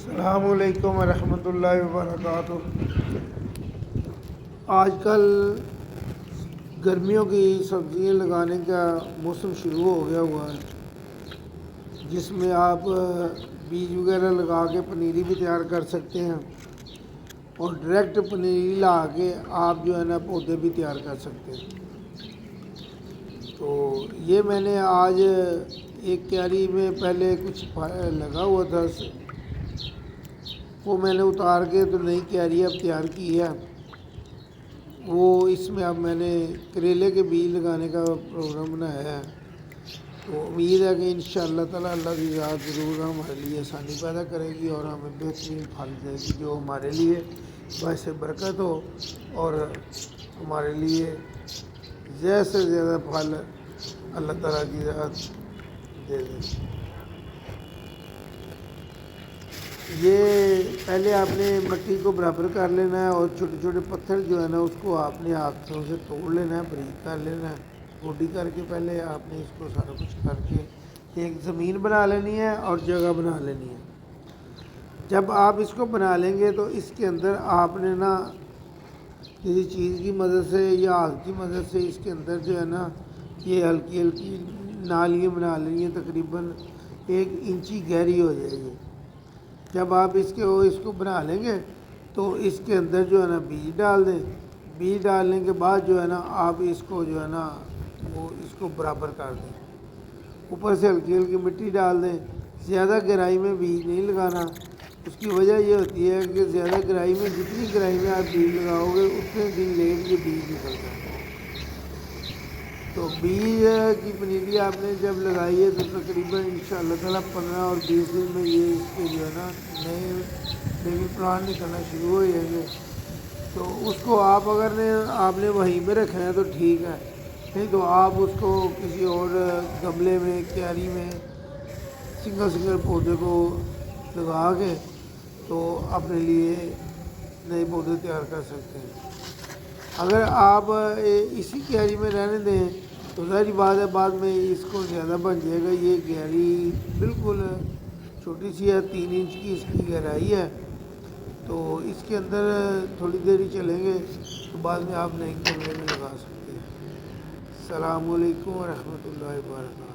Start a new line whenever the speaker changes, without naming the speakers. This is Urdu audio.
السلام علیکم ورحمۃ اللہ وبرکاتہ۔ آج کل گرمیوں کی سبزیاں لگانے کا موسم شروع ہو گیا ہوا ہے، جس میں آپ بیج وغیرہ لگا کے پنیری بھی تیار کر سکتے ہیں اور ڈائریکٹ پنیری لا کے آپ جو ہے نا پودے بھی تیار کر سکتے ہیں۔ تو یہ میں نے آج ایک کیاری میں پہلے کچھ لگا ہوا تھا، وہ میں نے اتار کے تو نئی کیاری اب تیار کی ہے۔ وہ اس میں اب میں نے کریلے کے بیج لگانے کا پروگرام بنایا ہے، تو امید ہے کہ انشاءاللہ تعالیٰ اللہ کی ذات ضرور ہمارے لیے آسانی پیدا کرے گی اور ہمیں بہترین پھل دے گی، جو ہمارے لیے باعث برکت ہو اور ہمارے لیے زیادہ سے زیادہ پھل اللہ تعالیٰ کی ذات دے دے۔ یہ پہلے آپ نے مٹی کو برابر کر لینا ہے اور چھوٹے چھوٹے پتھر جو ہے نا اس کو آپ نے ہاتھوں سے توڑ لینا ہے، باریک کر لینا ہے، گوڈی کر کے پہلے آپ نے اس کو سارا کچھ کر کے ایک زمین بنا لینی ہے اور جگہ بنا لینی ہے۔ جب آپ اس کو بنا لیں گے تو اس کے اندر آپ نے نا کسی چیز کی مدد سے یا ہاتھ کی مدد سے اس کے اندر جو ہے نا یہ ہلکی ہلکی نالیاں بنا لینی ہیں، تقریباً 1 انچی گہری ہو جائے گی۔ جب آپ اس کو بنا لیں گے تو اس کے اندر جو ہے نا بیج ڈال دیں۔ بیج ڈالنے کے بعد جو ہے نا آپ اس کو جو ہے نا وہ اس کو برابر کر دیں، اوپر سے ہلکی ہلکی مٹی ڈال دیں۔ زیادہ گہرائی میں بیج نہیں لگانا، اس کی وجہ یہ ہوتی ہے کہ زیادہ گہرائی میں جتنی گہرائی میں آپ بیج لگاؤ گے اتنے دن لیٹ یہ بیج نکلتا ہے۔ تو بیج کی پنیری آپ نے جب لگائی ہے تو تقریباً انشاءاللہ تعالیٰ 15 اور 20 دن میں یہ اس کے جو ہے نا نئے بیبی پلانٹ نکلنا شروع ہو جائیں گے۔ تو اس کو آپ آپ نے وہیں میں رکھنا ہے تو ٹھیک ہے، نہیں تو آپ اس کو کسی اور گملے میں کیاری میں سنگل پودے کو لگا کے تو اپنے لیے نئے پودے تیار کر سکتے ہیں۔ اگر آپ اسی کیاری میں رہنے دیں تو ظاہری بات ہے بعد میں اس کو زیادہ بن جائے گا۔ یہ کیاری بالکل چھوٹی سی ہے، 3 انچ کی اس کی گہرائی ہے، تو اس کے اندر تھوڑی دیر ہی چلیں گے تو بعد میں آپ نئے گملے میں لگا سکتے ہیں۔ السلام علیکم ورحمۃ اللہ وبرکاتہ۔